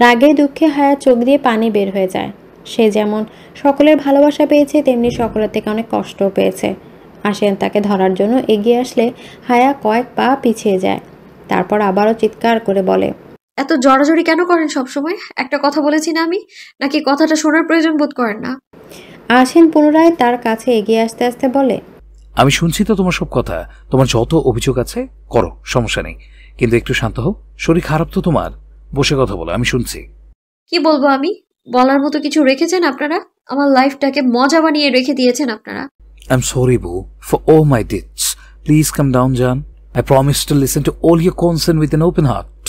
রাগে দুঃখে হায়া চোখ দিয়ে পানি বের হয়ে যায়। সে যেমন সকলের ভালোবাসা পেয়েছে, তেমনি সকলের থেকে অনেক কষ্টও পেয়েছে। আশিয়ান তাকে ধরার জন্য এগিয়ে আসলে হায়া কয়েক পা পিছিয়ে যায়। তারপর আবারও চিৎকার করে বলে, এত জড়াজড়ি কেন করেন সবসময়? একটা কথা বলেছি না আমি? নাকি কথাটা শোনার প্রয়োজন বোধ করেন না? আশিয়ান পুনরায় তার কাছে এগিয়ে আসতে আসতে বলে, আমি শুনছি তো তোমার সব কথা, তোমার যত অভিযোগ আছে করো, সমস্যা নেই, কিন্তু একটু শান্ত হও। শরীর খারাপ তো তোমার, বসে কথা বলো, আমি শুনছি। কি বলবো আমি? বলার মতো কিছু রেখেছেন আপনারা? আমার লাইফটাকে মজা বানিয়ে রেখে দিয়েছেন আপনারা। I'm sorry, Boo, for all my deeds. Please come down, Jan. I promise to listen to all your concern with an open heart.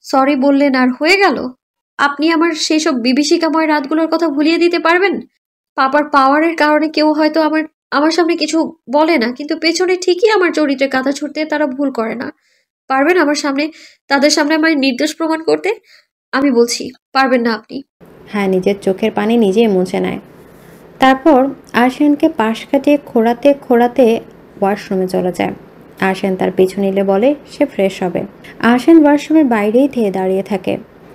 Sorry বললেন আর হয়ে গেল? আপনি আমার সেই সব বিভীষিকাময় রাতগুলোর কথা ভুলিয়ে দিতে পারবেন? পাপার পাওয়ারের কারণে কেউ হয়তো আমার সামনে কিছু বলে না, কিন্তু পেছনে ঠিকই আমার চরিত্রে কাঁথা ছুটতে তারা ভুল করে না। পারবেন তাদের সামনে আমার নির্দোষ প্রমাণ করতে? আমি বলছি, পারবেন না আপনি। হ্যাঁ, নিজের চোখের পানি নিজেই মুছে নেয়। তারপর আশিয়ানকে পাশ কাটিয়ে খোঁড়াতে খোঁড়াতে ওয়াশরুমে চলে যায়। আশিয়ান তার পিছু নিলে বলে সে ফ্রেশ হবে। আশিয়ান ওয়াশরুমের বাইরেই ধেয়ে দাঁড়িয়ে থাকে।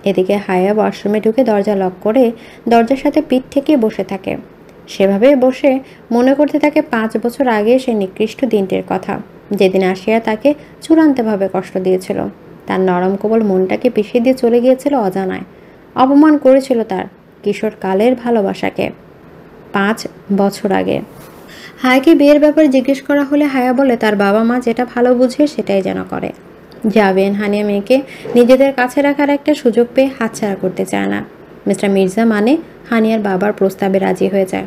এদিকে হায়া ওয়াশরুমে ঢুকে দরজা লক করে দরজার সাথে পিঠ ঠেকিয়ে বসে থাকে। সেভাবে বসে মনে করতে থাকে 5 বছর আগে সে নিকৃষ্ট দিনটির কথা, যেদিন আশিয়া তাকে চূড়ান্তভাবে কষ্ট দিয়েছিল। তার নরম কোমল মনটাকে পিষিয়ে দিয়ে চলে গিয়েছিল অজানায়। অপমান করেছিল তার কিশোরকালের ভালোবাসাকে 5 বছর আগে। হায়াকে বিয়ের ব্যাপারে জিজ্ঞেস করা হলে হায়া বলে তার বাবা মা যেটা ভালো বুঝে সেটাই যেন করে। জাবেন হানিয়া মেয়েকে নিজেদের কাছে রাখার একটা সুযোগ পেয়ে হাতছাড়া করতে চায় না। মিস্টার মির্জা মানে হানিয়ার বাবার প্রস্তাবে রাজি হয়ে যায়।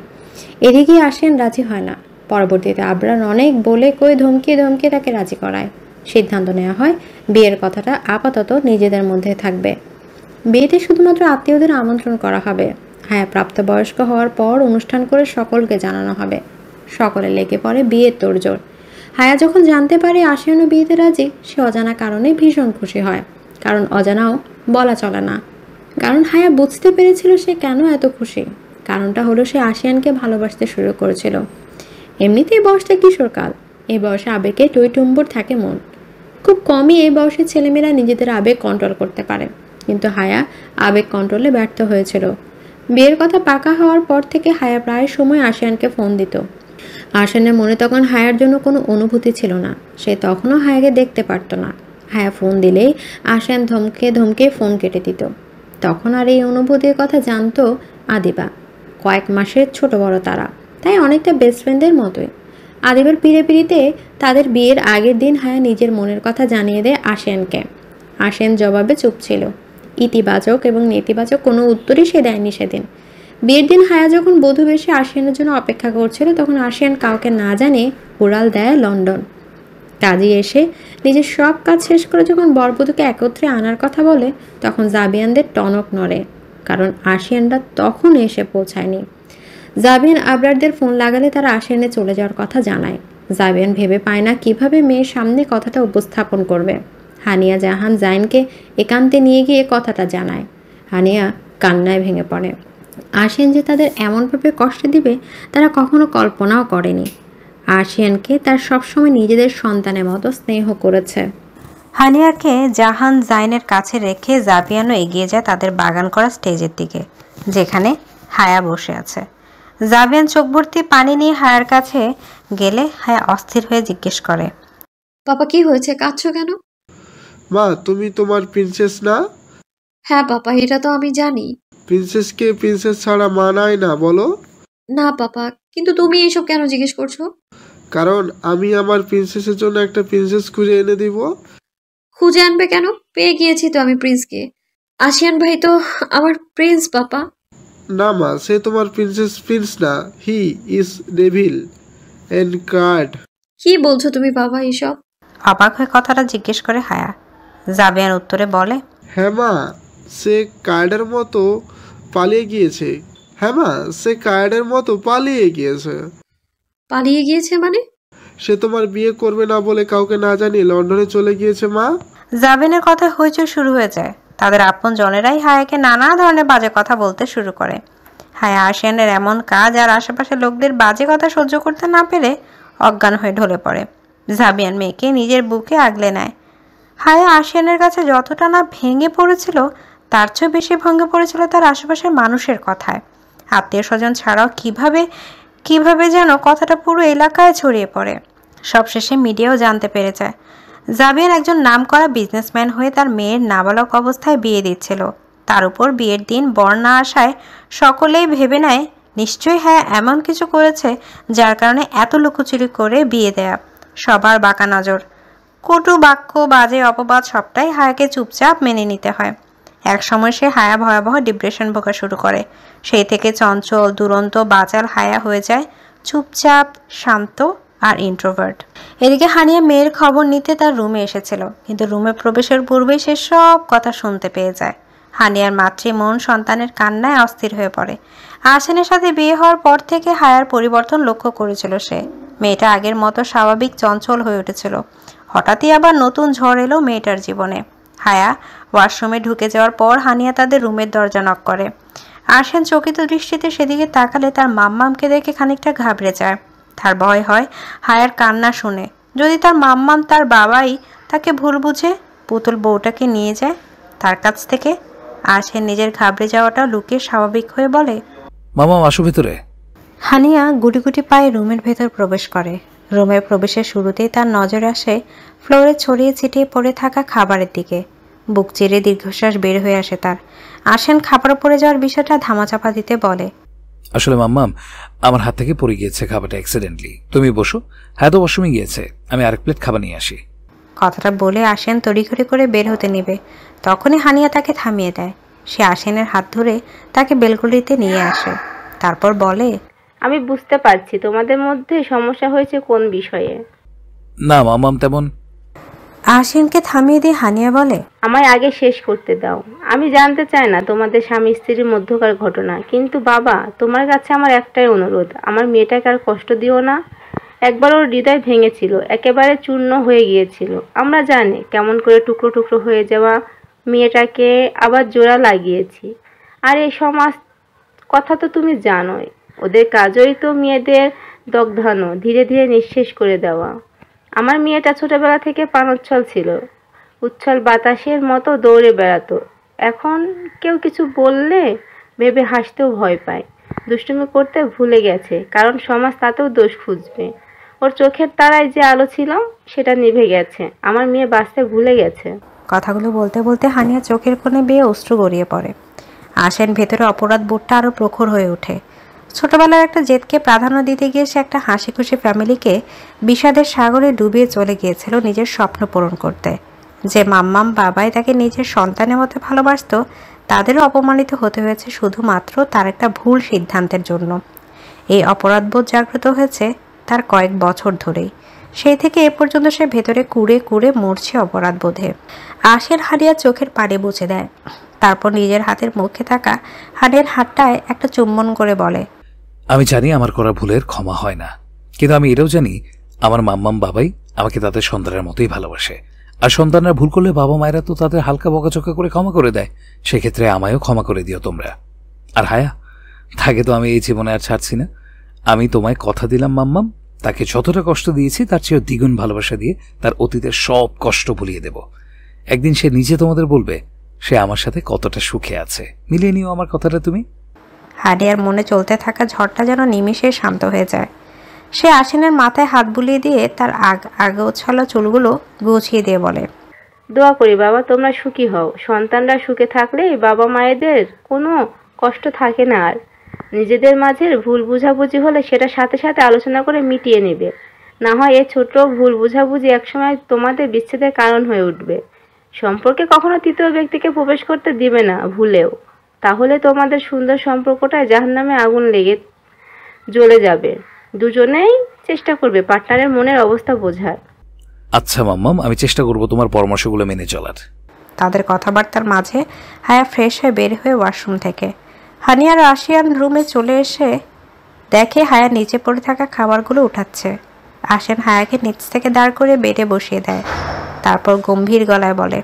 এদিকে আশিয়ান রাজি হয় না। পরবর্তীতে আবরার অনেক বলে কই ধমকিয়ে ধমকিয়ে তাকে রাজি করায়। সিদ্ধান্ত নেওয়া হয় বিয়ের কথাটা আপাতত নিজেদের মধ্যে থাকবে। বিয়েতে শুধুমাত্র আত্মীয়দের আমন্ত্রণ করা হবে। হ্যাঁ, প্রাপ্তবয়স্ক হওয়ার পর অনুষ্ঠান করে সকলকে জানানো হবে। সকলে লেগে পড়ে বিয়ের তোড়জোড়। হায়া যখন জানতে পারে আশিয়ানও বিয়েতে রাজি, সে অজানা কারণে ভীষণ খুশি হয়। কারণ অজানাও বলা চলে না। কারণ হায়া বুঝতে পেরেছিল সে কেন এত খুশি। কারণটা হলো সে আশিয়ানকে ভালোবাসতে শুরু করেছিল। এমনিতেই বয়সটা কিশোরকাল। এই বয়সে আবেগে টইটুম্বুর থাকে মন। খুব কমই এই বয়সে ছেলেমেয়েরা নিজেদের আবেগ কন্ট্রোল করতে পারে, কিন্তু হায়া আবেগ কন্ট্রোলে ব্যর্থ হয়েছিল। বিয়ের কথা পাকা হওয়ার পর থেকে হায়া প্রায় সময় আশিয়ানকে ফোন দিত। আশিয়ানের মনে তখন হায়ার জন্য কোনো অনুভূতি ছিল না। সে তখনও হায়াকে দেখতে পারত না। হায়া ফোন দিলেই আশিয়ান ধমকে ধমকে ফোন কেটে দিত। তখন আর এই অনুভূতির কথা জানতো আদিবা। কয়েক মাসের ছোট বড় তারা, তাই অনেকটা বেস্ট ফ্রেন্ডদের মতোই। আদিবার পিড়িতে তাদের বিয়ের আগের দিন হায়া নিজের মনের কথা জানিয়ে দেয় আশিয়ানকে। আশিয়ান জবাবে চুপ ছিল। ইতিবাচক এবং নেতিবাচক কোনো উত্তরই সে দেয়নি সেদিন। বিয়ের দিন হায়া যখন বধূ বেশে আশিয়ানের জন্য অপেক্ষা করছিল, তখন আশিয়ান কাউকে না জানিয়ে উড়াল দেয় লন্ডন। কাজে এসে নিজের সব কাজ শেষ করে যখন বরবধূকে একত্রে আনার কথা বলে, তখন জাবিয়ানদের টনক নড়ে। কারণ আশিয়ানরা তখন এসে পৌঁছায়নি। জাবিয়ান আবরারদের ফোন লাগালে তারা আশিয়ানে চলে যাওয়ার কথা জানায়। জাবিয়ান ভেবে পায় না কিভাবে মেয়ের সামনে কথাটা উপস্থাপন করবে। হানিয়া জাহান জাইনকে একান্তে নিয়ে গিয়ে কথাটা জানায়। হানিয়া কান্নায় ভেঙে পড়ে। আশিয়ান যে তাদের এমনভাবে কষ্ট দিবে তারা কখনো কল্পনাও করেনি। আশিয়ানকে তার সবসময় নিজেদের সন্তানের মতো স্নেহ করেছে। হানিয়াকে জাহান জাইনের কাছে রেখে জাবিয়ানও এগিয়ে যায় তাদের বাগান করা স্টেজের দিকে, যেখানে হায়া বসে আছে। জাবিয়ান চোখ ভর্তি পানি নিয়ে হায়ার কাছে গেলে হায়া অস্থির হয়ে জিজ্ঞেস করে, পাপা কি হয়েছে, কাঁদছো কেন? মা, তুমি তোমার প্রিন্সেস না? হ্যাঁ পাপা, এটা তো আমি জানি। প্রিন্সেসকে প্রিন্সেস ছাড়া মানায় না, বলো? না পাপা, কিন্তু তুমি এসব কেন জিজ্ঞেস করছো? কারণ আমি আমার প্রিন্সেসের জন্য একটা প্রিন্সেস খুঁজে এনে দিব। খুঁজে আনবে কেন? পেয়ে গিয়েছি তো আমি প্রিন্সকে। আশিয়ান ভাই তো আমার প্রিন্স পাপা। না মা, সে তোমার প্রিন্স না। He is devil and card. কি বলছো তুমি বাবা এসব? অবাক হয়ে কথাটা জিজ্ঞেস করে হায়া। জাবিয়ান উত্তরে বলে, হ্যাঁ মা, সে কার্ডের মতো পালিয়ে গিয়েছে। হ্যাঁ মা, সে কার্ডের মতো পালিয়ে গিয়েছে। পালিয়ে গিয়েছে মানে? সে তোমার বিয়ে করবে না বলে কাউকে না জানিয়ে লন্ডনে চলে গিয়েছে মা। জাবিনের কথা হইচই শুরু হয়ে যায়। তাদের আপন জনেরাই হায়াকে নানা ধরনের বাজে কথা বলতে শুরু করে। হায়া আশিয়ানের এমন কাজ আর আশেপাশের লোকদের বাজে কথা সহ্য করতে না পেরে অজ্ঞান হয়ে ঢলে পড়ে। জাবিয়ান মেয়েকে নিজের বুকে আগলে নেয়। হায়া আশিয়ানের কাছে যতটা না ভেঙে পড়েছিল, তার চেয়ে বেশি ভঙ্গে পড়েছিল তার আশেপাশের মানুষের কথায়। আত্মীয় স্বজন ছাড়াও কিভাবে যেন কথাটা পুরো এলাকায় ছড়িয়ে পড়ে। সবশেষে মিডিয়াও জানতে পেরে যায় জাবিয়ান একজন নামকরা বিজনেসম্যান হয়ে তার মেয়ের নাবালক অবস্থায় বিয়ে দিচ্ছিল। তার উপর বিয়ের দিন বর না আসায় সকলেই ভেবে নেয় নিশ্চয়ই হ্যাঁ এমন কিছু করেছে যার কারণে এত লুকোচুরি করে বিয়ে দেয়া। সবার বাঁকা নজর, কটু বাক্য, বাজে অপবাদ সবটাই হায়াকে চুপচাপ মেনে নিতে হয়। এক সময় সে হায়া ভয়াবহ ডিপ্রেশন ভোগা শুরু করে। সেই থেকে চঞ্চল, দুরন্ত, বাচাল হায়া হয়ে যায় চুপচাপ, শান্ত আর ইন্ট্রোভার্ট। এদিকে হানিয়া মেয়ের খবর নিতে তার রুমে এসেছিল, কিন্তু রুমে প্রবেশের পূর্বেই সে সব কথা শুনতে পেয়ে যায়। হানিয়ার মাতৃমন সন্তানের কান্নায় অস্থির হয়ে পড়ে। আহসানের সাথে বিয়ে হওয়ার পর থেকে হায়ার পরিবর্তন লক্ষ্য করেছিল সে। মেয়েটা আগের মতো স্বাভাবিক চঞ্চল হয়ে উঠেছিল। হঠাৎই আবার নতুন ঝড় এলো মেয়েটার জীবনে। হায়া ওয়াশরুমে ঢুকে যাওয়ার পর হানিয়া তাদের রুমের দরজা নক করে। আহসান চকিত দৃষ্টিতে সেদিকে তাকালে তার মাম্মামকে দেখে খানিকটা ঘাবড়ে যায়। তার ভয় হয় হায়ার কান্না শুনে যদি তার মাম্মাম, তার বাবাই তাকে ভুল বুঝে পুতুল বউটাকে নিয়ে যায় তার কাছ থেকে। আহসান নিজের ঘাবড়ে যাওয়াটা লুকিয়ে স্বাভাবিক হয়ে বলে, মামাম আসো ভেতরে। হানিয়া গুটি গুটি পায়ে রুমের ভেতর প্রবেশ করে। রুমে প্রবেশের শুরুতেই তার নজর আসে ফ্লোরে ছড়িয়ে ছিটিয়ে পড়ে থাকা খাবারের দিকে। বুক চিরে দীর্ঘশ্বাস বের হয়ে আসে তার। আহসান খাবার পড়ে যাওয়ার বিষয়টা ধামাচাপা দিতে বলে, আসলে মাম্মাম আমার হাত থেকে পড়ে গিয়েছে খাবারটা অ্যাক্সিডেন্টলি। তুমি বসো, হ্যাঁ তো ওয়াশরুমে গিয়েছে, আমি আরেক প্লেট খাবার নিয়ে আসি। কথাটা বলে আহসান তড়িঘড়ি করে বের হতে নিবে, তখনই হানিয়া তাকে থামিয়ে দেয়। সে আহসানের হাত ধরে তাকে বেলকনিতে নিয়ে আসে, তারপর বলে, আমি বুঝতে পারছি তোমাদের মধ্যে সমস্যা হয়েছে কোন বিষয়ে। না মাম্মাম তেমন। আহসানকে থামিয়ে দিয়ে হানিয়া বলে, আমায় আগে শেষ করতে দাও। আমি জানতে চাই না তোমাদের স্বামী স্ত্রীর মধ্যকার ঘটনা, কিন্তু বাবা তোমার কাছে আমার একটাই অনুরোধ, আমার মেয়েটাকে আর কষ্ট দিও না। একবার ওর হৃদয় ভেঙেছিল, একেবারে চূর্ণ হয়ে গিয়েছিল। আমরা জানি কেমন করে টুকরো টুকরো হয়ে যাওয়া মেয়েটাকে আবার জোড়া লাগিয়েছি। আর এই সমাজ কথা তো তুমি জানোই, ওদের কাজই তো মেয়েদের দগ্ধানো, ধীরে ধীরে নিঃশেষ করে দেওয়া। আমার মেয়েটা ছোটবেলা থেকে প্রাণোচ্ছল ছিল, উচ্ছল বাতাসের মতো দৌড়ে বেড়াতো। এখন কেউ কিছু বললে ভেবে হাসতেও ভয় পায়, দুষ্টুমি করতে ভুলে গেছে, কারণ সমাজ তাতেও দোষ খুঁজবে। ওর চোখের তারায় যে আলো ছিল সেটা নিভে গেছে, আমার মেয়ে বাঁচতে ভুলে গেছে। কথাগুলো বলতে বলতে হানিয়া চোখের কোণে বেয়ে অশ্রু গড়িয়ে পড়ে। আহসান ভেতরে অপরাধ বোধটা আরও প্রখর হয়ে ওঠে। ছোটবেলার একটা জেদকে প্রাধান্য দিতে গিয়ে সে একটা হাসি খুশি ফ্যামিলিকে বিষাদের সাগরে ডুবিয়ে চলে গিয়েছিল নিজের স্বপ্ন পূরণ করতে। যে মাম্মাম বাবাই তাকে নিজের সন্তানের মতো ভালোবাসত, তাদেরও অপমানিত হতে হয়েছে শুধুমাত্র তার একটা ভুল সিদ্ধান্তের জন্য। এই অপরাধবোধ জাগ্রত হয়েছে তার কয়েক বছর ধরেই। সেই থেকে এ পর্যন্ত সে ভেতরে কুড়ে কুড়ে মরছে অপরাধবোধে। আহসান হানিয়ার চোখের পানি মুছে দেয়, তারপর নিজের হাতের মুখে থাকা হানিয়ার হাতটায় একটা চুম্বন করে বলে, আমি জানি আমার করা ভুলের ক্ষমা হয় না, কিন্তু আমি এটাও জানি আমার মাম্মাম বাবাই আমাকে তাদের সন্তানের মতোই ভালোবাসে। আর সন্তানরা ভুল করলে বাবা মায়েরা তো তাদের হালকা বকাচকা করে ক্ষমা করে দেয়, সেক্ষেত্রে আমায়ও ক্ষমা করে দিও তোমরা। আর হায়া, তাকে তো আমি এই জীবনে আর ছাড়ছি না। আমি তোমায় কথা দিলাম মাম্মাম, তাকে যতটা কষ্ট দিয়েছি তার চেয়েও দ্বিগুণ ভালোবাসা দিয়ে তার অতীতের সব কষ্ট ভুলিয়ে দেব। একদিন সে নিজে তোমাদের বলবে সে আমার সাথে কতটা সুখে আছে। মিলিয়ে নিও আমার কথাটা তুমি। হানিয়ার মনে চলতে থাকা ঝড়টা যেন নিমিষে শান্ত হয়ে যায়। সে আহসানের মাথায় হাত বুলিয়ে দিয়ে তার আগে উছালা চুলগুলো গুছিয়ে দিয়ে বলে, দোয়া করি বাবা তোমরা সুখী হও। সন্তানরা সুখে থাকলে বাবা মায়েদের কোনো কষ্ট থাকে না। আর নিজেদের মাঝের ভুল বুঝাবুঝি হলে সেটা সাথে সাথে আলোচনা করে মিটিয়ে নেবে, না হয় এই ছোট ভুল বুঝাবুঝি একসময় তোমাদের বিচ্ছেদের কারণ হয়ে উঠবে। সম্পর্কে কখনো তৃতীয় ব্যক্তিকে প্রবেশ করতে দিবে না ভুলেও, তাহলে তোমাদের সুন্দর সম্পর্কটায় জাহান্নামে আগুন লেগে জ্বলে যাবে। দুজনেই চেষ্টা করবে পার্টনারের মনের অবস্থা বোঝার। আচ্ছা মাম্মাম, আমি চেষ্টা করব তোমার পরামর্শগুলো মেনে চলার। তাদের কথাবার্তার মাঝে হায়া ফ্রেশ হয়ে বের হয়ে ওয়াশরুম থেকে হানিয়ার আশিয়ান রুমে চলে এসে দেখে হায়া নিচে পড়ে থাকা খাবারগুলো উঠাচ্ছে। আহসান হায়াকে নিচ থেকে দাঁড় করে বেডে বসিয়ে দেয়, তারপর গম্ভীর গলায় বলে,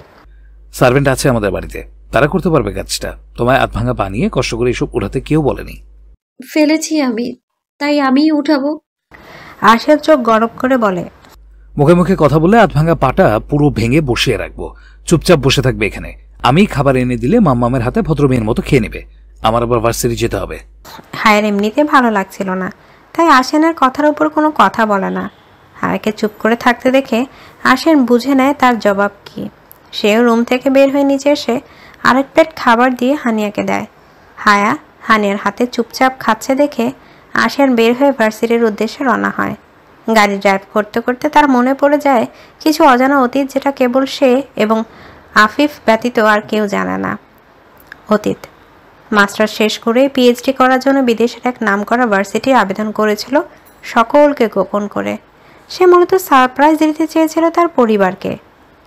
সার্ভেন্ট আছে আমাদের বাড়িতে, তারা করতে পারবে কাজটা। তোমায় আধ ভাঙা বানিয়ে কষ্ট করে এসব উঠাতে কেউ বলেনি। ফেলেছি আমি, তাই আমিই উঠাবো। আহসান চোখ গরম করে বলে, মুখে মুখে কথা বলে আধ ভাঙা পাটা পুরো ভেঙে বসিয়ে রাখবো। চুপচাপ বসে থাকবে এখানে, আমি খাবার এনে দিলে মাম্মামের হাতে ভদ্রমেয়ের মতো খেয়ে নেবে, আমার আবার ভার্সিটি যেতে হবে। হায়ের এমনিতে ভালো লাগছিল না, তাই আশিয়ানের কথার উপর কোনো কথা বলে না। হায়াকে চুপ করে থাকতে দেখে আশিয়ান বুঝে নেয় তার জবাব কি। সেও রুম থেকে বের হয়ে নিচে এসে আরেক প্লেট খাবার দিয়ে হানিয়াকে দেয়। হায়া হানিয়ার হাতে চুপচাপ খাচ্ছে দেখে আশিয়ান বের হয়ে ভার্সিটির উদ্দেশ্যে রওনা হয়। গাড়ি ড্রাইভ করতে করতে তার মনে পড়ে যায় কিছু অজানা অতীত, যেটা কেবল সে এবং আফিফ ব্যতীত আর কেউ জানে না। অতীত মাস্টার শেষ করে পিএইচডি করার জন্য বিদেশের এক নামকরা ভার্সিটি আবেদন করেছিল সকলকে গোপন করে। সে মূলত সারপ্রাইজ দিতে চেয়েছিল তার পরিবারকে।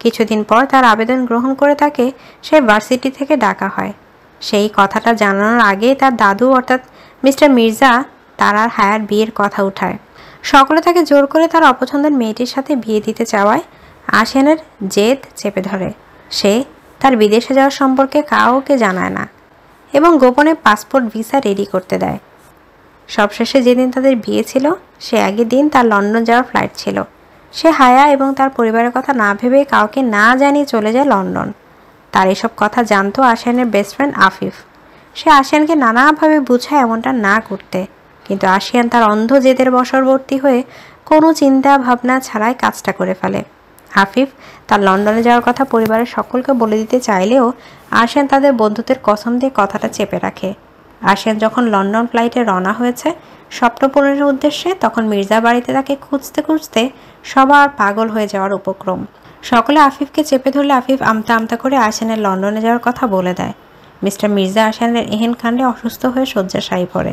কিছুদিন পর তার আবেদন গ্রহণ করে তাকে সে ভার্সিটি থেকে ডাকা হয়। সেই কথাটা জানানোর আগেই তার দাদু অর্থাৎ মিস্টার মির্জা তার আর হায়ার বিয়ের কথা উঠায়। সকলে তাকে জোর করে তার অপছন্দের মেয়েটির সাথে বিয়ে দিতে চাওয়ায় আশিয়ানের জেদ চেপে ধরে। সে তার বিদেশে যাওয়ার সম্পর্কে কাউকে জানায় না এবং গোপনে পাসপোর্ট ভিসা রেডি করতে দেয়। সবশেষে যেদিন তাদের বিয়ে ছিল সে একই দিন তার লন্ডন যাওয়ার ফ্লাইট ছিল। সে হায়া এবং তার পরিবারের কথা না ভেবে কাউকে না জানিয়ে চলে যায় লন্ডন। তার এসব কথা জানতো আশিয়ানের বেস্ট ফ্রেন্ড আফিফ। সে আশিয়ানকে নানাভাবে বুঝায় এমনটা না করতে, কিন্তু আশিয়ান তার অন্ধ জেদের বশবর্তী হয়ে কোনো চিন্তা ভাবনা ছাড়াই কাজটা করে ফেলে। আফিফ তার লন্ডনে যাওয়ার কথা পরিবারের সকলকে বলে দিতে চাইলেও আশিয়ান তাদের বন্ধুত্বের কসম দিয়ে কথাটা চেপে রাখে। আশিয়ান যখন লন্ডন ফ্লাইটে রওনা হয়েছে স্বপ্ন পূরণের উদ্দেশ্যে, তখন মির্জা বাড়িতে তাকে খুঁজতে খুঁজতে সবার পাগল হয়ে যাওয়ার উপক্রম। সকলে আফিফকে চেপে ধরলে আফিফ আমতা আমতা করে আশিয়ানের লন্ডনে যাওয়ার কথা বলে দেয়। মিস্টার মির্জা আশিয়ানের এহেন কাণ্ডে অসুস্থ হয়ে শয্যাশায়ী পড়ে।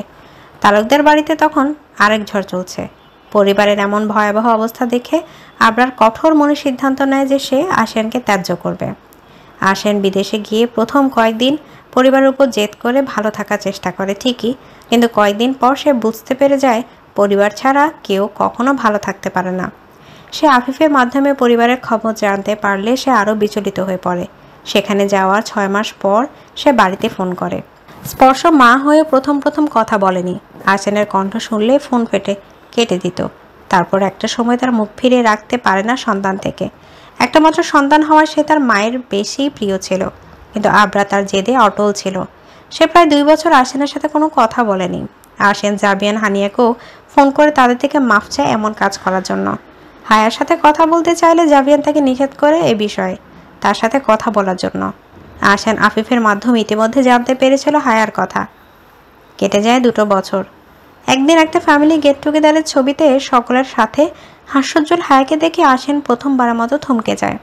তালুকদার বাড়িতে তখন আরেক ঝড় চলছে। পরিবারের এমন ভয়াবহ অবস্থা দেখে আবরার কঠোর মনে সিদ্ধান্ত নেয় যে সে আশিয়ানকে ত্যায্য করবে। আশিয়ান বিদেশে গিয়ে প্রথম কয়েকদিন পরিবারের উপর জেদ করে ভালো থাকার চেষ্টা করে ঠিকই, কিন্তু কয়েকদিন পর সে বুঝতে পেরে যায় পরিবার ছাড়া কেউ কখনো ভালো থাকতে পারে না। সে আফিফের মাধ্যমে পরিবারের খবর জানতে পারলে সে আরও বিচলিত হয়ে পড়ে। সেখানে যাওয়ার 6 মাস পর সে বাড়িতে ফোন করে। স্পর্শ মা হয়ে প্রথম কথা বলেনি। আশিয়ানের কণ্ঠ শুনলে ফোন কেটে দিত। তারপর একটা সময় তার মুখ ফিরিয়ে রাখতে পারে না সন্তান থেকে। একটা মাত্র সন্তান হওয়ায় সে তার মায়ের বেশি প্রিয় ছিল, কিন্তু আবরা তার জেদে অটল ছিল। সে প্রায় 2 বছর আশিয়ানের সাথে কোনো কথা বলেনি। আশিয়ান জাবিয়ান হানিয়াকেও ফোন করে তাদের থেকে মাফ চায় এমন কাজ করার জন্য। হায়ার সাথে কথা বলতে চাইলে জাবিয়ান তাকে নিষেধ করে এ বিষয়ে তার সাথে কথা বলার জন্য। আশিয়ান আফিফের মাধ্যমে ইতিমধ্যে জানতে পেরেছিল হায়ার কথা। কেটে যায় 2 বছর। একদিন একটা ফ্যামিলি গেট টুগেদারের ছবিতে সকলের সাথে হাস্যোজ্জ্বল হায়াকে দেখে আশিয়ান প্রথমবারের মতো থমকে যায়।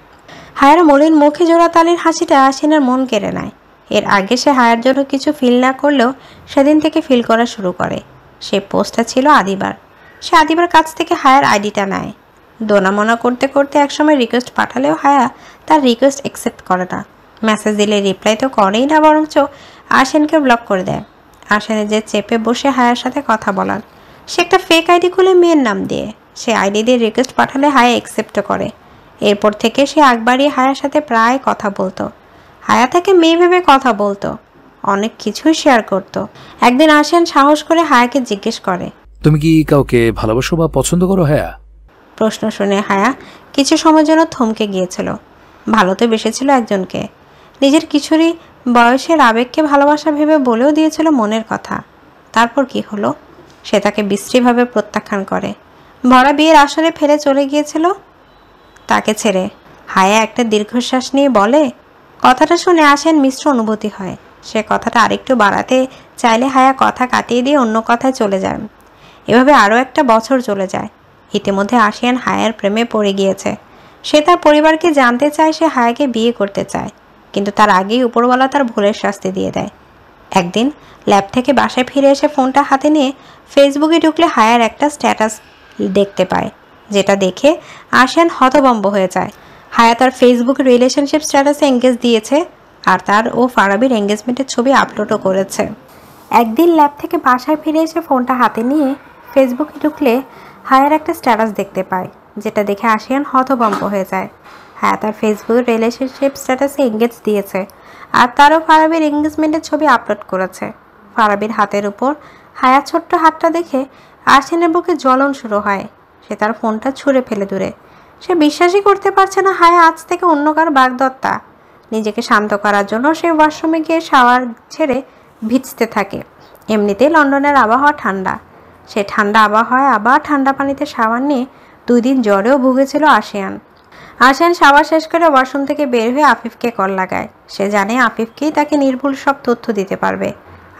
হায়ার মলিন মুখে জোড়া তালির হাসিটা আশিয়ানের মন কেড়ে নেয়। এর আগে সে হায়ার জন্য কিছু ফিল না করলেও সেদিন থেকে ফিল করা শুরু করে। সে পোস্টটা ছিল আদিবার। সে আদিবার কাছ থেকে হায়ার আইডিটা নেয়। দোনামোনা করতে করতে একসময় রিকোয়েস্ট পাঠালেও হায়া তার রিকোয়েস্ট অ্যাকসেপ্ট করে না। মেসেজ দিলে রিপ্লাই তো করেই না, বরঞ্চ আশিয়ানকে ব্লক করে দেয়। আশিয়ানের যে চেপে বসে হায়ার সাথে কথা বলার। সে একটা ফেক আইডি খুলে মেয়ের নাম দিয়ে সে আইডি দিয়ে রিকোয়েস্ট পাঠালে হায়া অ্যাকসেপ্টও করে। এরপর থেকে সে আগবাড়ি হায়ার সাথে প্রায় কথা বলতো। হায়া তাকে মেয়ে ভেবে কথা বলতো, অনেক কিছুই শেয়ার করত। একদিন আশিয়ান সাহস করে হায়াকে জিজ্ঞেস করে, তুমি কি কাউকে ভালোবাসো বা পছন্দ করো হায়া? প্রশ্ন শুনে হায়া কিছু সময়ের জন্য থমকে গিয়েছিল। ভালো তো বেসেছিল একজনকে, নিজের কিশোরী বয়সের আবেগকে ভালোবাসা ভেবে বলেও দিয়েছিল মনের কথা। তারপর কি হলো? সে তাকে বিশ্রীভাবে প্রত্যাখ্যান করে, ভরা বিয়ের আসরে ফেলে চলে গিয়েছিল তাকে ছেড়ে। হায়া একটা দীর্ঘশ্বাস নিয়ে বলে, কথাটা শুনে আশিয়ান মিশ্র অনুভূতি হয়। সে কথাটা আরেকটু বাড়াতে চাইলে হায়া কথা কাটিয়ে দিয়ে অন্য কথায় চলে যায়। এভাবে আরও একটা বছর চলে যায়। ইতিমধ্যে আশিয়ান হায়ার প্রেমে পড়ে গিয়েছে। সে তার পরিবারকে জানতে চায় সে হায়াকে বিয়ে করতে চায়, কিন্তু তার আগেই উপরওয়ালা তার ভুলের শাস্তি দিয়ে দেয়। একদিন ল্যাব থেকে বাসায় ফিরে এসে ফোনটা হাতে নিয়ে ফেসবুকে ঢুকলে হায়ার একটা স্ট্যাটাস দেখতে পায়, যেটা দেখে আশিয়ান হতভম্ব হয়ে যায়। হায়া তার ফেসবুক রিলেশনশিপ স্ট্যাটাসে এঙ্গেজ দিয়েছে, আর তার ও ফারাবির এঙ্গেজমেন্টের ছবি আপলোডও করেছে। একদিন ল্যাব থেকে বাসায় ফিরে এসে ফোনটা হাতে নিয়ে ফেসবুকে ঢুকলে হায়ার একটা স্ট্যাটাস দেখতে পায়, যেটা দেখে আশিয়ান হতভম্ব হয়ে যায়। হায়া তার ফেসবুক রিলেশনশিপ স্ট্যাটাসে এঙ্গেজ দিয়েছে, আর তারও ফারাবির এঙ্গেজমেন্টের ছবি আপলোড করেছে। ফারাবির হাতের উপর হায়া ছোট্ট হাতটা দেখে আশিয়ানের বুকে জ্বলন শুরু হয়। সে তার ফোনটা ছুঁড়ে ফেলে দূরে। সে বিশ্বাসই করতে পারছে না হায়া আজ থেকে অন্য কারো বাগদত্তা। নিজেকে শান্ত করার জন্য সে ওয়াশরুমে গিয়ে শাওয়ার ছেড়ে ভিজতে থাকে। এমনিতেই লন্ডনের আবহাওয়া ঠান্ডা। সে ঠান্ডা আবহাওয়ায় আবার ঠান্ডা পানিতে শাওয়ার নিয়ে 2 দিন জ্বরেও ভুগেছিল আশিয়ান। আশিয়ান শাওয়ার শেষ করে ওয়াশরুম থেকে বের হয়ে আফিফকে কল লাগায়। সে জানে আফিফকেই তাকে নির্ভুল সব তথ্য দিতে পারবে।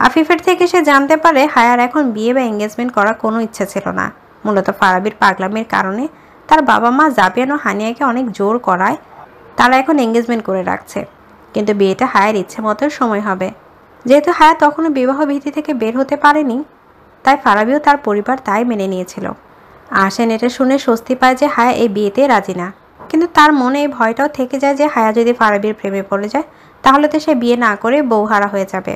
আফিফের থেকে সে জানতে পারে হায়ার এখন বিয়ে বা এঙ্গেজমেন্ট করার কোনো ইচ্ছে ছিল না। মূলত ফারাবির পাগলামির কারণে তার বাবা মা জাবিয়ান ও হানিয়াকে অনেক জোর করায় তারা এখন এঙ্গেজমেন্ট করে রাখছে। কিন্তু বিয়েটা হায়ার ইচ্ছে মতো সময় হবে। যেহেতু হায়া তখনও বিবাহ ভীতি থেকে বের হতে পারেনি, তাই ফারাবিও তার পরিবার তাই মেনে নিয়েছিল। আশান এটা শুনে স্বস্তি পায় যে হায়া এই বিয়েতে রাজি না, কিন্তু তার মনে এই ভয়টাও থেকে যায় যে হায়া যদি ফারাবির প্রেমে পড়ে যায় তাহলে তো সে বিয়ে না করে বউহারা হয়ে যাবে।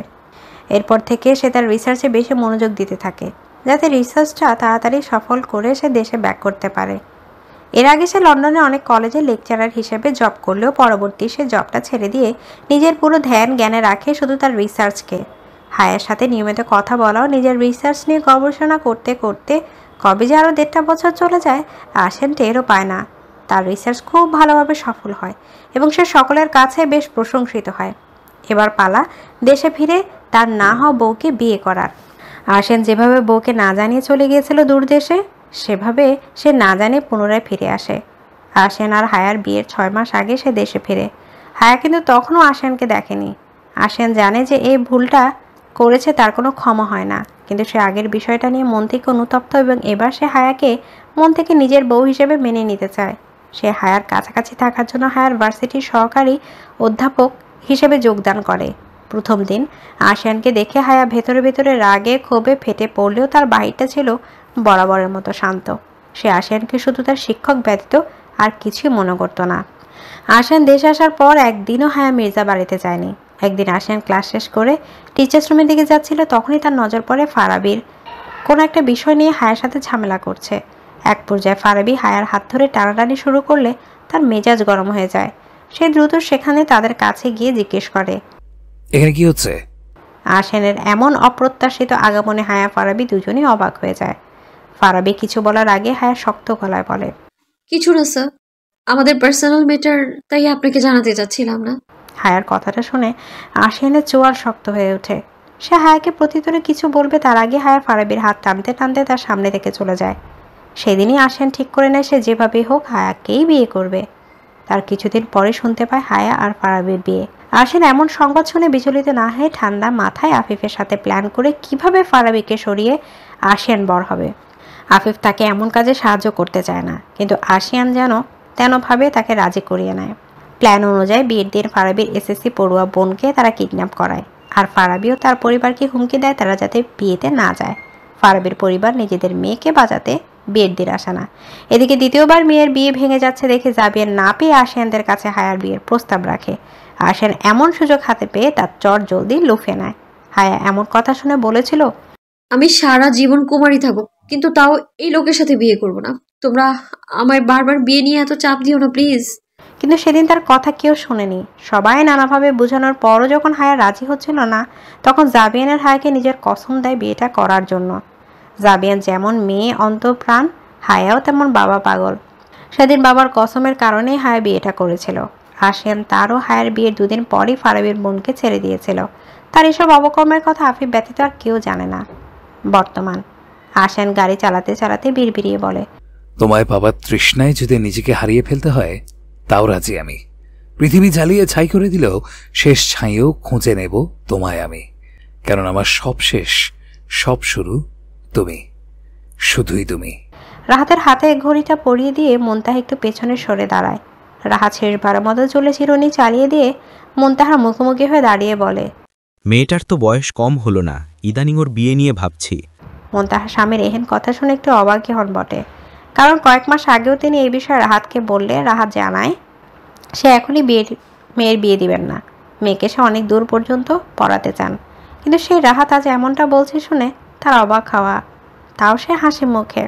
এরপর থেকে সে তার রিসার্চে বেশি মনোযোগ দিতে থাকে, যাতে রিসার্চটা তাড়াতাড়ি সফল করে সে দেশে ব্যাক করতে পারে। এর আগে সে লন্ডনে অনেক কলেজে লেকচারার হিসেবে জব করলেও পরবর্তী সে জবটা ছেড়ে দিয়ে নিজের পুরো ধ্যান জ্ঞানে রাখে শুধু তার রিসার্চকে। হায়ের সাথে নিয়মিত কথা বলাও নিজের রিসার্চ নিয়ে গবেষণা করতে করতে কবে যে আরও 1.5 বছর চলে যায় আশান টেরও পায় না। তার রিসার্চ খুব ভালোভাবে সফল হয় এবং সে সকলের কাছে বেশ প্রশংসিত হয়। এবার পালা দেশে ফিরে তার না হওয়া বউকে বিয়ে করার। আশান যেভাবে বউকে না জানিয়ে চলে গিয়েছিল দূর দেশে, সেভাবে সে না জানিয়ে পুনরায় ফিরে আসে। আশান আর হায়ার বিয়ের 6 মাস আগে সে দেশে ফিরে। হায়া কিন্তু তখনও আশানকে দেখেনি। আশান জানে যে এই ভুলটা করেছে তার কোনো ক্ষমা হয় না, কিন্তু সে আগের বিষয়টা নিয়ে মন থেকে অনুতপ্ত এবং এবার সে হায়াকে মন থেকে নিজের বউ হিসেবে মেনে নিতে চায়। সে হায়ার কাছাকাছি থাকার জন্য হায়ার ভার্সিটির সহকারী অধ্যাপক হিসেবে যোগদান করে। প্রথম দিন আশিয়ানকে দেখে হায়া ভেতরে ভেতরে রাগে ক্ষোভে ফেটে পড়লেও তার বাহিরটা ছিল বরাবরের মতো শান্ত। সে আশিয়ানকে শুধু তার শিক্ষক ব্যতীত আর কিছুই মনে করত না। আশিয়ান দেশে আসার পর একদিনও হায়া মির্জা বাড়িতে যায়নি। একদিন আশিয়ান ক্লাস শেষ করে টিচার্স রুমের দিকে যাচ্ছিল, তখনই তার নজর পড়ে ফারাবির কোনো একটা বিষয় নিয়ে হায়ার সাথে ঝামেলা করছে। এক পর্যায়ে ফারাবি হায়ার হাত ধরে টানাটানি শুরু করলে তার মেজাজ গরম হয়ে যায়। সে দ্রুত সেখানে তাদের কাছে গিয়ে জিজ্ঞেস করে, এখানে কি হচ্ছে? আশিয়ানের এমন অপ্রত্যাশিত আগমনে হায়া ফারাবি দুজনেই অবাক হয়ে যায়। ফারাবি কিছু বলার আগে হায়া শক্ত গলায় বলে, কিছু না স্যার, আমাদের পার্সোনাল ম্যাটার, তাই আপনাকে জানাতে চাচ্ছিলাম না। হায়ার কথাটা শুনে আশিয়ানের চোয়াল শক্ত হয়ে ওঠে। সে হায়াকে প্রতিউত্তরে কিছু বলবে তার আগে হায়া ফারাবির হাত টানতে টানতে তার সামনে থেকে চলে যায়। সেদিনই আশিয়ান ঠিক করে নেয় সে যেভাবেই হোক হায়াকেই বিয়ে করবে। তার কিছুদিন পরে শুনতে পায় হায়া আর ফারাবির বিয়ে। আশিয়ান এমন সংবাদ শুনে বিচলিত না হয়ে ঠান্ডা মাথায় আফিফের সাথে প্ল্যান করে কিভাবে ফারাবিকে সরিয়ে আশিয়ান বর হবে। আফিফ তাকে এমন কাজে সাহায্য করতে চায় না, কিন্তু আশিয়ান যেন তেনভাবে তাকে রাজি করিয়ে নেয়। প্ল্যান অনুযায়ী বিয়ের দিন ফারাবির এসএসসি পড়ুয়া বোনকে তারা কিডন্যাপ করায়, আর ফারাবিও তার পরিবারকে হুমকি দেয় তারা যাতে বিয়েতে না যায়। ফারাবির পরিবার নিজেদের মেয়েকে বাঁচাতে বিয়ের দিন আসে না। এদিকে দ্বিতীয়বার মেয়ের বিয়ে ভেঙে যাচ্ছে দেখে জাবিয়ান না পেয়ে আশিয়ানদের কাছে হায়ার বিয়ের প্রস্তাব রাখে। আশিয়ান এমন সুযোগ হাতে পেয়ে তার চট জলদি লুফে নেয়। হায়া এমন কথা শুনে বলেছিল, আমি সারা জীবন কুমারী থাকবো, কিন্তু তাও এই লোকের সাথে বিয়ে করব না। তোমরা আমায় বারবার বিয়ে নিয়ে এত চাপ দিও না প্লিজ। কিন্তু সেদিন তার কথা কেউ শোনেনি। সবাই নানাভাবে বোঝানোর পরও যখন হায়া রাজি হচ্ছিল না, তখন জাবিয়ানের হায়াকে নিজের কসম দেয় বিয়েটা করার জন্য। জাবিয়ান যেমন মেয়ে অন্তঃপ্রাণ, হায়াও তেমন বাবা পাগল। সেদিন বাবার কসমের কারণেই হায়া বিয়েটা করেছিল। আশিয়ান তারও হায়ার বিয়ের 2 দিন পরই ফারাবির বোনকে ছেড়ে দিয়েছিল। তার এসব অবকর্মের কথা আফিফ ব্যতীত আর কেউ জানে না। বর্তমান আশিয়ান গাড়ি চালাতে চালাতে বিড়বিড়িয়ে বলে, তোমায় বাবার তৃষ্ণায় যদি নিজেকে হারিয়ে ফেলতে হয় তাও রাজি আমি। পৃথিবী জ্বালিয়ে ছাই করে দিলেও শেষ ছাইও খুঁজে নেব তোমায় আমি, কারণ আমার সব শেষ, সব শুরু তুমি, শুধুই তুমি। রাহাতের হাতে ঘড়িটা পরিয়ে দিয়ে মুনতাহা একটু পেছনে সরে দাঁড়ায়। রাহাত শেষবারের মতো চলে চিরুনি চালিয়ে দিয়ে মুনতাহার মুখোমুখি হয়ে দাঁড়িয়ে বলে, মেয়েটার তো বয়স কম হলো না, ইদানিং ওর বিয়ে নিয়ে ভাবছি। মুনতাহার স্বামীর এহেন কথা শুনে একটু অবাকই হন বটে, কারণ কয়েক মাস আগেও তিনি এই বিষয়ে রাহাতকে বললে রাহাত জানায় সে এখনই মেয়ের বিয়ে দিবেন না। মেয়েকে সে অনেক দূর পর্যন্ত পড়াতে চান, কিন্তু সেই রাহাত আজ এমনটা বলছে শুনে তার অবাক হওয়া, তাও সে হাসি মুখে।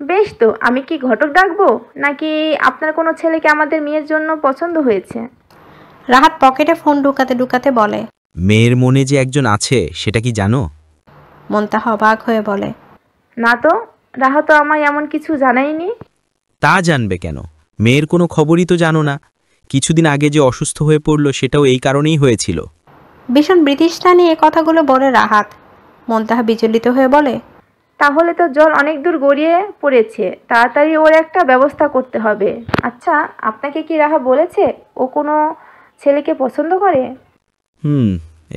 বেশ তো, আমি কি ঘটক ডাকবো, নাকি আপনার কোনো ছেলেকে আমাদের মেয়ের জন্য পছন্দ হয়েছে? রাহাত পকেটে ফোন ঢুকাতে ঢুকাতে বলে, মেয়ের মনে যে একজন আছে সেটা কি জানো? মুনতাহা অবাক হয়ে বলে, না তো, রাহা তো আমায় এমন কিছু জানায়নি। তা জানবে কেন? মেয়ের কোনো খবরই তো জানো না। কিছুদিন আগে যে অসুস্থ হয়ে পড়ল সেটাও এই কারণেই হয়েছিল। ভীষণ ব্রিটিশটা নিয়ে কথাগুলো বলে রাহাত। মুনতাহা বিচলিত হয়ে বলে, তাহলে তো জল অনেক দূর গড়িয়ে পড়েছে, তাড়াতাড়ি ওর একটা ব্যবস্থা করতে হবে। আচ্ছা, আপনাকে কি রাহা বলেছে ও কোনো ছেলেকে পছন্দ করে?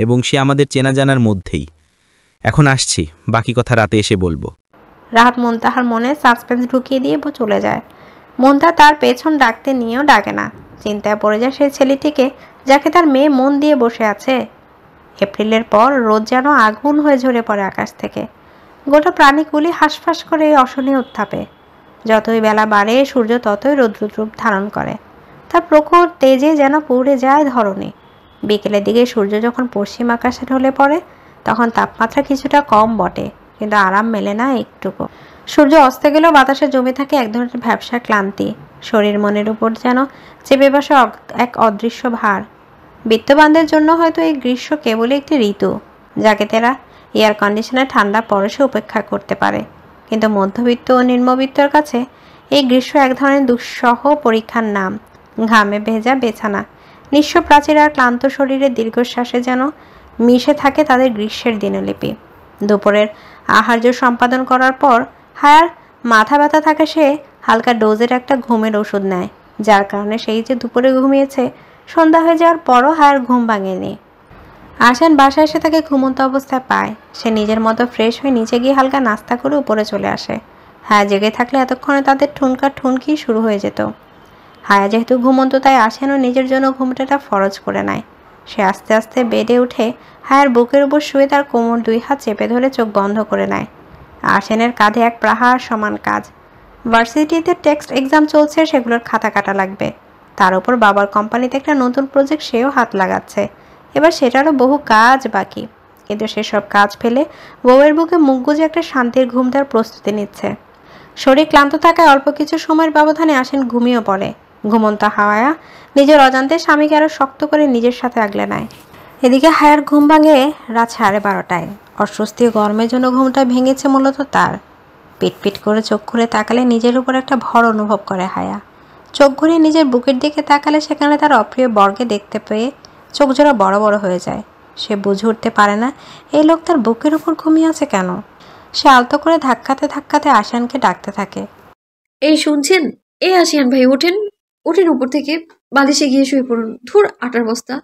এবং সে আমাদের চেনা জানার মধ্যেই। এখন আসছি, বাকি কথা রাতে এসে বলবো। রাহাত মুনতাহার মনে সাসপেন্স ঢুকিয়ে দিয়ে চলে যায়। মুনতাহা তার পেছন ডাকতে নিয়েও ডাকে না। চিন্তায় পড়ে যায় সেই ছেলেটিকে যাকে তার মেয়ে মন দিয়ে বসে আছে। এপ্রিলের পর রোদ যেন আগুন হয়ে ঝরে পড়ে আকাশ থেকে। গোটা প্রাণীগুলি হাঁসফাঁস করে এই অসহনীয় উত্তাপে। যতই বেলা বাড়ে সূর্য ততই রৌদ্ররূপ ধারণ করে। তার প্রখর তেজে যেন পুড়ে যায় ধরণী। বিকেলের দিকে সূর্য যখন পশ্চিম আকাশে ঢলে পড়ে তখন তাপমাত্রা কিছুটা কম বটে, কিন্তু আরাম মেলে না একটুকু। সূর্য অস্তে গেলেও বাতাসে জমে থাকে এক ধরনের ভ্যাবসা ক্লান্তি। শরীর মনের উপর যেন চেপে বসে এক অদৃশ্য ভার। বিত্তবানদের জন্য হয়তো এই গ্রীষ্ম কেবলই একটি ঋতু, যাকে তারা এয়ার কন্ডিশনে ঠান্ডা পরশে উপেক্ষা করতে পারে। কিন্তু মধ্যবিত্ত ও নিম্নবিত্তর কাছে এই গ্রীষ্ম এক ধরনের দুঃসহ পরীক্ষার নাম। ঘামে ভেজা বেছানা, নিঃস্ব প্রাচীর আর ক্লান্ত শরীরের দীর্ঘশ্বাসে যেন মিশে থাকে তাদের গ্রীষ্মের দিনলিপি। দুপুরের আহার্য সম্পাদন করার পর হায়ার মাথা ব্যথা থাকে, সে হালকা ডোজের একটা ঘুমের ওষুধ নেয়, যার কারণে সেই যে দুপুরে ঘুমিয়েছে সন্ধ্যা হয়ে যাওয়ার পরও হায়ার ঘুম ভাঙেনি। আরশান বাসায় এসে তাকে ঘুমন্ত অবস্থায় পায়। সে নিজের মতো ফ্রেশ হয়ে নিচে গিয়ে হালকা নাস্তা করে উপরে চলে আসে। হায়া জেগে থাকলে এতক্ষণে তাদের ঠুনকা ঠুনকি শুরু হয়ে যেত। হায়া যেহেতু ঘুমন্ত তাই আরশানও নিজের জন্য ঘুমটাটা ফরজ করে নেয়। সে আস্তে আস্তে বেডে উঠে হায়ার বুকের উপর শুয়ে তার কোমর দুই হাত চেপে ধরে চোখ বন্ধ করে নেয়। আরশানের কাঁধে এক পাহাড় সমান কাজ। ভার্সিটিতে টেক্সট এক্সাম চলছে, সেগুলোর খাতা কাটা লাগবে। তার উপর বাবার কোম্পানিতে একটা নতুন প্রজেক্ট, সেও হাত লাগাচ্ছে। এবার সেটারও বহু কাজ বাকি, কিন্তু সেসব কাজ ফেলে বউয়ের বুকে মুখ গুজে একটা শান্তির ঘুম দেওয়ার প্রস্তুতি নিচ্ছে। শরীর ক্লান্ত থাকায় অল্প কিছু সময়ের ব্যবধানে আসেন ঘুমিয়ে পড়ে। ঘুমন্ত হাওয়া নিজের অজান্তে স্বামীকে আরো শক্ত করে নিজের সাথে আগলে নেয়। এদিকে হায়ার ঘুম ভাঙে রাত 12:30টায়। অস্বস্তি ও গরমের জন্য ঘুমটা ভেঙেছে মূলত তার। পিটপিট করে চোখ খুলে তাকালে নিজের উপর একটা ভর অনুভব করে হায়া। চোখ ঘুরিয়ে নিজের বুকের দিকে তাকালে সেখানে তার অপ্রিয় বরকে দেখতে পেয়ে চোখ জোড়া বড় বড় হয়ে যায়। সে বুঝে উঠতে পারে না এই লোক তার বুকের উপর ঘুমিয়ে আছে কেন। সে আলতো করে ধাক্কাতে ধাক্কাতে আশানকে ডাকতে থাকে। এই শুনছেন? এই আসিয়ান ভাই, ওঠেন ওঠেন, উপর থেকে বালিশে গিয়ে শুয়ে পড়ুন। ধুর, আটার বস্তা।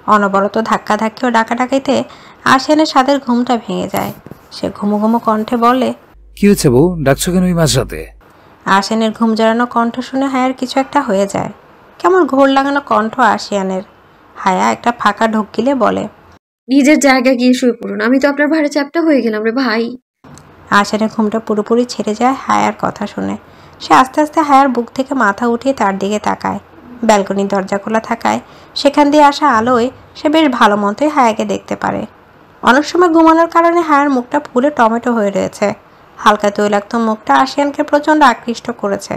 অনবরত ধাক্কা ধাক্কি ও ডাকাডাকিতে আশানের সাদের ঘুমটা ভেঙে যায়। সে ঘুমো ঘুমো কণ্ঠে বলে, কি হয়েছে বউ, ডাকছো কেন এই মাঝরাতে? আশানের ঘুম জড়ানো কণ্ঠ শুনে হায়ার কিছু একটা হয়ে যায়। কেমন ঘোর লাগানো কণ্ঠ আশিয়ানের। হায়া একটা ফাঁকা ঢোক গিলে বলে, নিজের জায়গায় গিয়ে শুয়ে পড়ুন, আমি তো আপনার ভাড়ে চ্যাপটা হয়ে গেলাম রে ভাই। আশানের ঘুমটা পুরোপুরি ছেড়ে যায় হায়ার কথা শুনে। সে আস্তে আস্তে হায়ার বুক থেকে মাথা উঠিয়ে তার দিকে তাকায়। ব্যালকনির দরজা খোলা থাকায় সেখান দিয়ে আসা আলোয় সে বেশ ভালো মতোই হায়াকে দেখতে পারে। অনেক সময় ঘুমানোর কারণে হায়ার মুখটা ফুলে টমেটো হয়ে রয়েছে। হালকা তৈলাক্ত মুখটা আশিয়ানকে প্রচণ্ড আকৃষ্ট করেছে।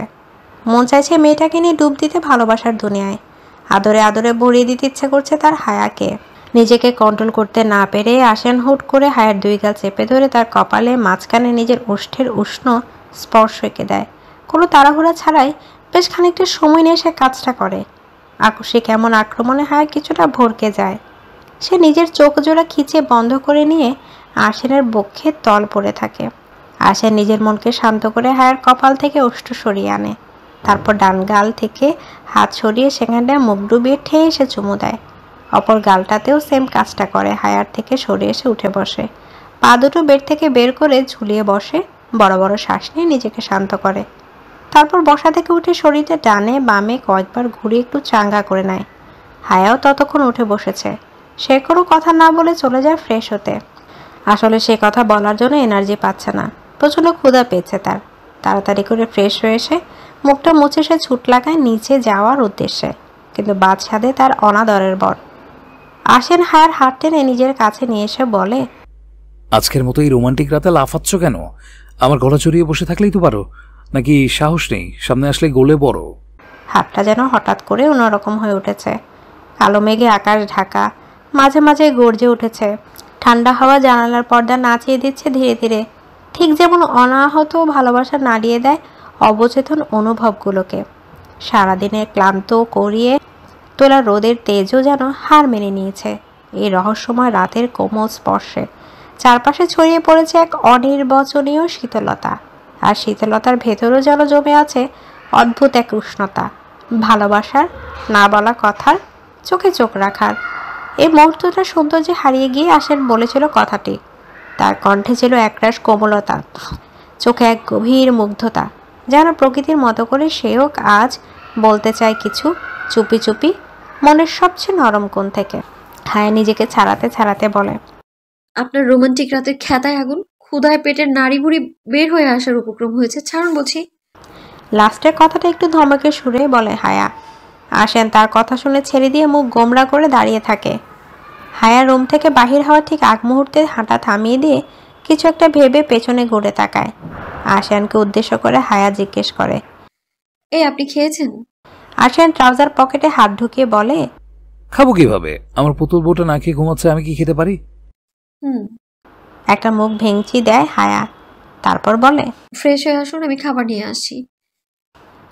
মন চাইছে মেয়েটাকে নিয়ে ডুব দিতে ভালোবাসার দুনিয়ায়। আদরে আদরে ভরিয়ে দিতে ইচ্ছে করছে তার হায়াকে। নিজেকে কন্ট্রোল করতে না পেরে আশিয়ান হুট করে হায়ার দুই গাল চেপে ধরে তার কপালে মাঝখানে নিজের ওষ্ঠের উষ্ণ স্পর্শ এঁকে দেয়। কোনো তাড়াহুড়া ছাড়াই বেশ খানিকটা সময় নিয়ে সে কাজটা করে। আকস্মিক এমন আক্রমণে হায়া কিছুটা ভরকে যায়। সে নিজের চোখ জোড়া খিচে বন্ধ করে নিয়ে আশিয়ানের বক্ষে তল পড়ে থাকে। আশিয়ান নিজের মনকে শান্ত করে হায়ার কপাল থেকে ওষ্ঠ সরিয়ে আনে। তারপর ডান গাল থেকে হাত সরিয়ে সেখানটায় মুখ ডুবিয়ে ঠেয়ে এসে চুমু দেয়। অপর গালটাতেও সেম কাজটা করে। হায়ার থেকে সরে এসে উঠে বসে, পা দুটো বেড থেকে বের করে ঝুলিয়ে বসে, বড় বড় শ্বাস নিয়ে নিজেকে শান্ত করে। তারপর বসা থেকে উঠে শরীরটা ডানে বামে কয়েকবার ঘুরিয়ে একটু চাঙ্গা করে নেয়। হায়াও ততক্ষণ উঠে বসেছে। সে কোনো কথা না বলে চলে যায় ফ্রেশ হতে। আসলে সে কথা বলার জন্য এনার্জি পাচ্ছে না, প্রচণ্ড ক্ষুধা পেয়েছে তার। তাড়াতাড়ি করে ফ্রেশ হয়ে এসে মুখটা মুছে সে ছুট লাগায় নিচে যাওয়ার উদ্দেশ্যে, কিন্তু বাদশাদে তার অনাদরের বর। আসেন হায়ার হাত টেনে নিজের কাছে নিয়ে এসে বলে, আজকের মতো এই রোমান্টিক রাতে লাফাচ্ছ কেন? আমার গলা চড়িয়ে বসে থাকলেই তো পারো, নাকি সাহস নেই? সামনে আসলে গোলে বড়। হাতটা যেন হঠাৎ করে অন্যরকম হয়ে উঠেছে। কালো মেঘে আকাশ ঢাকা, মাঝে মাঝে গর্জে উঠেছে। ঠান্ডা হাওয়া জানালার পর্দা নাচিয়ে দিচ্ছে ধীরে ধীরে, ঠিক যেমন অনাহত ভালোবাসা নাড়িয়ে দেয় অবচেতন অনুভবগুলোকে। সারাদিনের ক্লান্ত করিয়ে তোলা রোদের তেজও যেন হার মেনে নিয়েছে এই রহস্যময় রাতের কোমল স্পর্শে। চারপাশে ছড়িয়ে পড়েছে এক অনির্বচনীয় শীতলতা, আর শীতলতার ভেতরও যেন জমে আছে অদ্ভুত এক উষ্ণতা, ভালোবাসার, না বলা কথার, চোখে চোখ রাখার। এই মুহূর্তটা সৌন্দর্যে হারিয়ে গিয়ে আসেন বলেছিল কথাটি। তার কণ্ঠে ছিল একরাশ কোমলতা, চোখে এক গভীর মুগ্ধতা, যেন প্রকৃতির মতো করে সেও আজ বলতে চায় কিছু চুপি চুপি, মনের সবচেয়ে নরম কোণ থেকে। হায়া নিজেকে ছাড়াতে ছাড়াতে বলে, আপনার রোমান্টিক রাতের খ্যাতায় আগুন, ক্ষুধায় পেটের নাড়ি ভুড়ি বের হয়ে আসার উপক্রম হয়েছে, ছাড়ুন বলছি। লাস্টের কথাটা একটু ধমকে সুরে বলে হায়া। আসেন তার কথা শুনে ছেড়ে দিয়ে মুখ গোমরা করে দাঁড়িয়ে থাকে। হায়া রুম থেকে বাহির হওয়ার ঠিক আগ মুহূর্তে হাঁটা থামিয়ে দিয়ে কিছু একটা ভেবে পেছনে ঘুরে তাকায়। আশিয়ানকে উদ্দেশ্য করে হায়া জিজ্ঞেস করে, এই আপনি খেয়েছেন? আশিয়ান ট্রাউজার পকেটে হাত ঢুকিয়ে বলে, খাবো কিভাবে? আমার পুতুল বউটা না খেয়ে ঘুমাচ্ছে, আমি কি খেতে পারি? একটা মুখ ভেঙচি দেয় হায়া, তারপর বলে, ফ্রেশ হয়ে আসুন, আমি খাবার নিয়ে আসছি।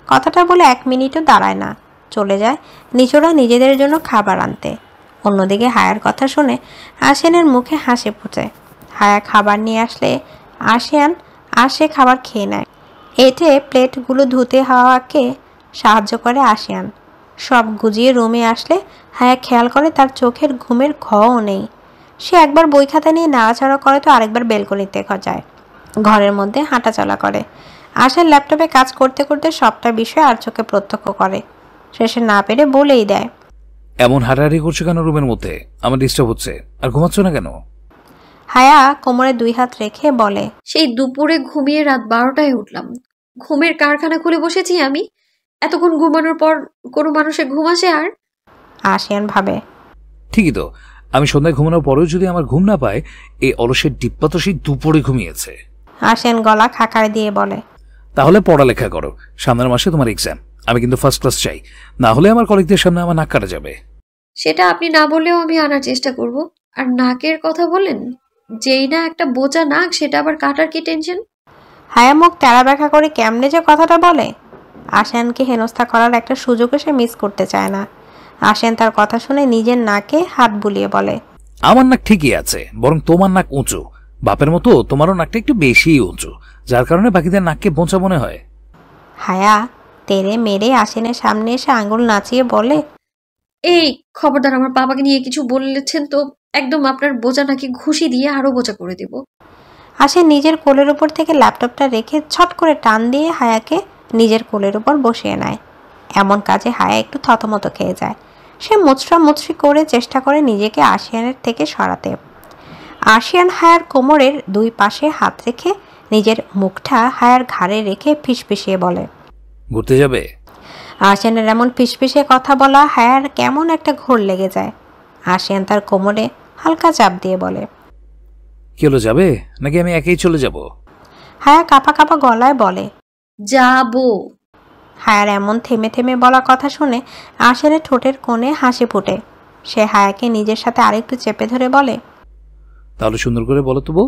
কথাটা বলে 1 মিনিটও দাঁড়ায় না, চলে যায় নিচোরা নিজেদের জন্য খাবার আনতে। অন্যদিকে হায়ার কথা শুনে আশিয়ানের মুখে হাসি ফুটে। হায়া খাবার নিয়ে আসলে আশিয়ান আসে খাবার খেয়ে নেয়। এতে প্লেটগুলো ধুতে হাওয়াকে সাহায্য করে আশিয়ান। সব গুজিয়ে রুমে আসলে হায়া খেয়াল করে তার চোখের ঘুমের ঘও নেই। সে একবার বই খাতা নিয়ে নাড়াচাড়া করে তো আরেকবার বেলকনিতে যায়, ঘরের মধ্যে হাঁটাচলা করে। আশার ল্যাপটপে কাজ করতে করতে সবটা বিষয় আর চোখে প্রত্যক্ষ করে। শেষে না পেরে বলেই দেয়, এমন হাঁটাহাঁটি করছো কেন রুমের মধ্যে? আমার ডিস্টার্ব হচ্ছে। আর ঘুমাচ্ছ না কেন? হায়া কোমরে 2 হাত রেখে বলে, সেই দুপুরে ঘুমিয়ে রাত 12টায় উঠলাম। ঘুমের কারখানা খুলে বসেছি আমি। এতক্ষণ ঘুমানোর পর কোনো মানুষের ঘুম আসে? আর আশিয়ান ভাবে, ঠিকই তো, আমি সন্ধ্যায় ঘুমানোর পরেও যদি আমার ঘুম না পায়, এই অলসের ডিপ্পা তো সেই দুপুরে ঘুমিয়েছে। আশিয়ান গলা খাকায় দিয়ে বলে, তাহলে পড়ালেখা করো, সামনের মাসে তোমার এক্সাম। আমি কিন্তু ফার্স্ট ক্লাস চাই, না হলে আমার কলিগদের সামনে আমার নাক কাটা যাবে। সেটা আপনি না বললেও আমি আনার চেষ্টা করব। আর নাকের কথা বলেন, যেই না একটা বোচা নাক, সেটা আবার কাটার কি টেনশন? হায়া মুখ তেরা ব্যাখ্যা করে কেমনে যে কথাটা বলে। আশিয়ানকে হেনস্থা করার একটা সুযোগও সে মিস করতে চায় না। আশিয়ান তার কথা শুনে নিজের নাকে হাত বুলিয়ে বলে, আমার নাক ঠিকই আছে, বরং তোমার নাক উঁচু। বাপের মতো তোমারও নাকটা একটু বেশি উঁচু, যার কারণে বাকিদের নাককে বোঁচা মনে হয়। হায়া তেরে মেরে আশিয়ানের সামনে এসে আঙুল নাচিয়ে বলে, এই খবরদার, আমার বাবাকে নিয়ে কিছু বলেছেন তো একদম আপনার বোঝা নাকি ঘুষি দিয়ে আরো বোঝা করে দেব। আশিয়ান নিজের কোলের উপর থেকে ল্যাপটপটা রেখে ছট করে টান দিয়ে হায়াকে নিজের কোলের উপর বসিয়ে নেয়। এমন কাজে হায়া একটু থতমত খেয়ে যায়। সে মুচড়া মুচড়ি করে চেষ্টা করে নিজেকে আশিয়ানের থেকে সরাতে। আশিয়ান হায়ার কোমরের 2 পাশে হাত রেখে নিজের মুখটা হায়ার ঘাড়ে রেখে ফিসফিসিয়ে বলে, ঘুরতে যাবে? আশিয়ানের এমন ফিসফিসিয়ে কথা বলা হায়ার কেমন একটা ঘোর লেগে যায়। আশিয়ান তার কোমরে হালকা চাপ দিয়ে বলে, কি হলো, যাবে নাকি আমি একাই চলে যাব? হায়া কাঁপা কাঁপা গলায় বলে, যাবো। হায়ার এমন থেমে থেমে বলা কথা শুনে আশিয়ানের ঠোঁটের কোণে হাসি ফুটে। সে হায়াকে নিজের সাথে আরেকটু চেপে ধরে বলে, তাহলে সুন্দর করে বলো তো বউ,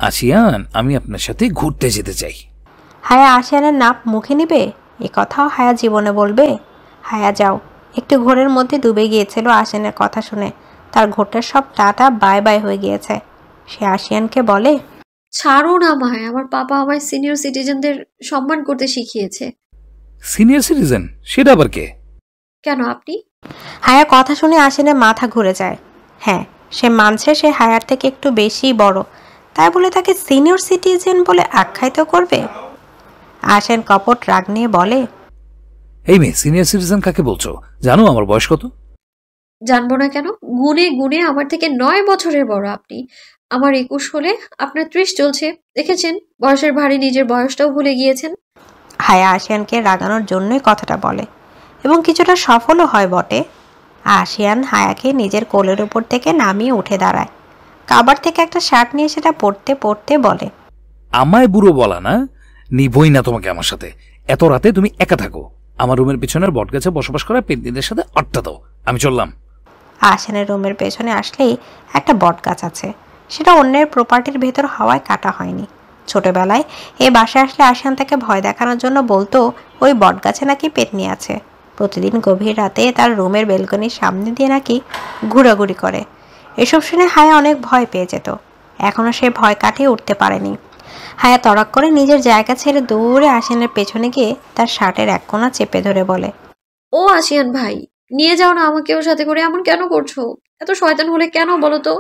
আশিয়ান আমি আপনার সাথে ঘুরতে যেতে চাই। হায়া আশিয়ানের নাপ মুখে নিবে? এ কথাও হায়া জীবনে বলবে? হায়া যাও। একটু ঘোরের মধ্যে ডুবে গিয়েছিল আশিয়ানের কথা শুনে। তার ঘোরটার সব টাটা বাই বাই হয়ে গিয়েছে। সে আশিয়ানকে বলে, ছাড়ুন আমায়, আমার পাপা আমায় সিনিয়র সিটিজেনদের সম্মান করতে শিখিয়েছে। Senior citizen? সেটা আবার কে? কেন আপনি? হায়া কথা শুনে আশিয়ানের মাথা ঘুরে যায়। হ্যাঁ, সে মানছে সে হায়ার থেকে একটু বেশি বড়, তাই বলে তাকে সিনিয়র সিটিজেন বলে আখ্যায়িত করবে? আশিয়ান কপট রাগ নিয়ে বলে, এই মেয়ে, সিনিয়র সিটিজেন কাকে বলছো? জানো আমার বয়স কত? জানবো না কেন? গুনে গুনে আমার থেকে 9 বছরের বড় আপনি। আমার 21 হলে আপনার 30 চলছে। দেখেছেন, বয়সের ভারে নিজের বয়সটাও ভুলে গিয়েছেন। হায়া আশিয়ানকে রাগানোর জন্যই কথাটা বলে এবং কিছুটা সফলও হয় বটে। আশিয়ান হায়াকে নিজের কোলের উপর থেকে নামিয়ে উঠে দাঁড়ায়। কাবার থেকে একটা শার্ট নিয়ে সেটা পরতে পরতে বলে, আমায় বুড়ো বলা না, নিবই না তোমাকে আমার সাথে। এত রাতে তুমি একা থাকো, আমার রুমের পিছনের বটগাছে বসবাস করা পেন্দিদের সাথে আড্ডা দাও। আমি চললাম। আশিয়ানের রুমের পেছনে আসলেই একটা বট গাছ আছে। সেটা অন্যের প্রপার্টির ভেতর হওয়ায় কাটা হয়নি। ছোটবেলায় এই বাসায় আসলে আশিয়ান তাকে ভয় দেখানোর জন্য বলতো ওই বট গাছে নাকি পেতনি আছে। প্রতিদিন গভীর রাতে তার রুমের বেলকনির সামনে দিয়ে নাকি ঘোরাঘুরি করে। এসব শুনে হায়া অনেক ভয় পেয়ে যেত। এখনও সে ভয় কাটিয়ে উঠতে পারেনি। হায়া তড়াক করে নিজের জায়গা ছেড়ে দৌড়ে আশিয়ানের পেছনে গিয়ে তার শার্টের এক কোণা চেপে ধরে বলে, ও আশিয়ান ভাই, নিয়ে যাও না আমাকেও সাথে করে, এমন কেন করছো? এত শয়তান হলে কেন বলো তো?